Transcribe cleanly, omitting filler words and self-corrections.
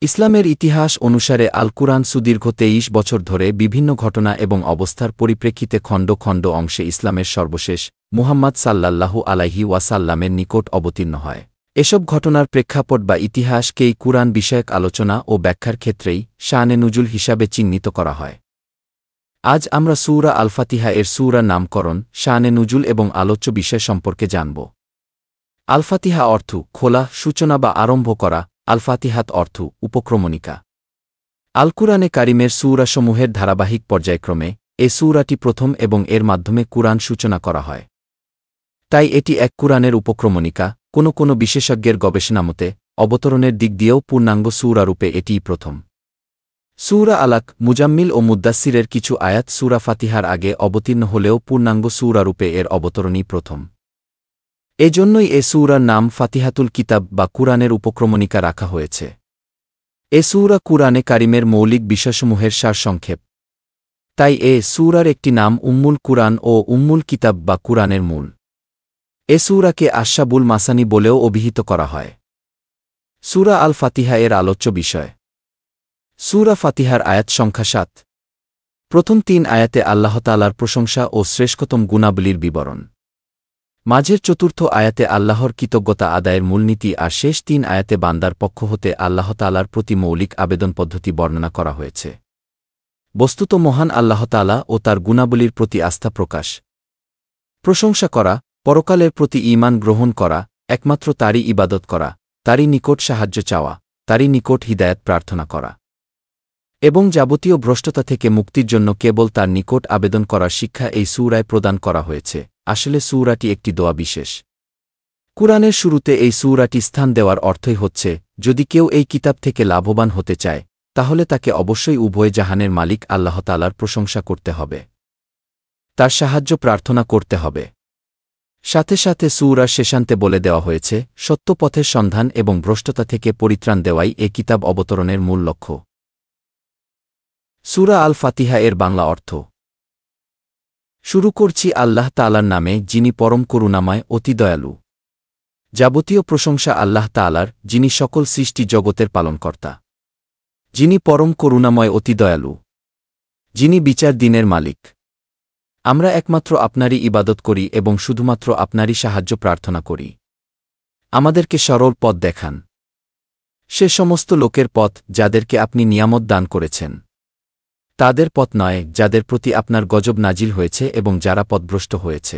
ইসলামের ইতিহাস অনুসারে আল কুরআন সুদীর্ঘ ২৩ বছর ধরে বিভিন্ন ঘটনা এবং অবস্থার পরিপ্রেক্ষিতে খণ্ড খণ্ড অংশে ইসলামের সর্বশেষ মুহাম্মদ সাল্লাল্লাহু আলাইহি ওয়াসাল্লামের নিকট অবতীর্ণ হয়। এসব ঘটনার প্রেক্ষাপট বা ইতিহাসকেই কুরআন বিষয়ক আলোচনা ও ব্যাখ্যার ক্ষেত্রেই শানে নুজুল হিসাবে চিহ্নিত করা হয়। আজ আমরা সূরা আল ফাতিহা এর সূরা নামকরণ, শানে নুজুল এবং আলোচ্য বিষয় সম্পর্কে জানব। আল ফাতিহা অর্থ খোলা, সূচনা বা আরম্ভ করা। আল ফাতিহাত অর্থ উপক্রমণিকা। আল কুরআনে কারিমের সূরাসমূহের ধারাবাহিক পর্যায়ক্রমে এ সূরাটি প্রথম এবং এর মাধ্যমে কুরআন সূচনা করা হয়। তাই এটি এক কুরআনের উপক্রমণিকা। কোনো বিশেষজ্ঞের গবেষণামতে অবতরণের দিক দিয়েও পূর্ণাঙ্গ সূরারূপে এটিই প্রথম। সূরা আলাক, মুজাম্মিল ও মুদ্দাসসিরের কিছু আয়াত সূরা ফাতিহার আগে অবতীর্ণ হলেও পূর্ণাঙ্গ সূরারূপে এর অবতরণই প্রথম। এজন্যই এ সূরার নাম ফাতিহাতুল কিতাব বা কুরআনের উপক্রমণিকা রাখা হয়েছে। এ সূরা কুরআনে কারিমের মৌলিক বিষয়সমূহের সারসংক্ষেপ। তাই এ সূরার একটি নাম উম্মুল কুরআন ও উম্মুল কিতাব বা কুরআনের মূল। এ সূরাকে আশরাবুল মাসানি বলেও অভিহিত করা হয়। সূরা আল ফাতিহা এর আলোচ্য বিষয়। সূরা ফাতিহার আয়াত সংখ্যা ৭। প্রথম ৩ আয়াতে আল্লাহ তাআলার প্রশংসা ও শ্রেষ্ঠতম গুণাবলীর বিবরণ। মাঝের চতুর্থ আয়াতে আল্লাহর কৃতজ্ঞতা আদায়ের মূলনীতি আর শেষ ৩ আয়াতে বান্দার পক্ষ হতে আল্লাহ তাআলার প্রতি মৌলিক আবেদন পদ্ধতি বর্ণনা করা হয়েছে। বস্তুত মহান আল্লাহ তাআলা ও তার গুণাবলীর প্রতি আস্থা প্রকাশ, প্রশংসা করা, পরকালের প্রতি ঈমান গ্রহণ করা, একমাত্র তারই ইবাদত করা, তারই নিকট সাহায্য চাওয়া, তারই নিকট হিদায়াত প্রার্থনা করা এবং যাবতীয় ভ্রষ্টতা থেকে মুক্তির জন্য কেবল তার নিকট আবেদন করার শিক্ষা এই সূরায় প্রদান করা হয়েছে। আসলে সূরাটি একটি দোয়া বিশেষ। কুরআনের শুরুতে এই সূরাটি স্থান দেওয়ার অর্থই হচ্ছে, যদি কেউ এই কিতাব থেকে লাভবান হতে চায়, তাহলে তাকে অবশ্যই উভয় জাহানের মালিক আল্লাহ তাআলার প্রশংসা করতে হবে, তার সাহায্য প্রার্থনা করতে হবে। সাথে সাথে সূরার শেষান্তে বলে দেওয়া হয়েছে, সত্য পথের সন্ধান এবং ভ্রষ্টতা থেকে পরিত্রাণ দেওয়াই এ কিতাব অবতরণের মূল লক্ষ্য। সূরা আল ফাতিহা এর বাংলা অর্থ। শুরু করছি আল্লাহ তাআলার নামে, যিনি পরম করুণাময়, অতি দয়ালু। যাবতীয় প্রশংসা আল্লাহ তাআলার, যিনি সকল সৃষ্টি জগতের পালনকর্তা, যিনি পরম করুণাময়, অতি দয়ালু, যিনি বিচার দিনের মালিক। আমরা একমাত্র আপনারই ইবাদত করি এবং শুধুমাত্র আপনারই সাহায্য প্রার্থনা করি। আমাদেরকে সরল পথ দেখান, সে সমস্ত লোকের পথ যাদেরকে আপনি নিয়ামত দান করেছেন, তাদের পথ নয় যাদের প্রতি আপনার গজব নাজিল হয়েছে এবং যারা পথভ্রষ্ট হয়েছে।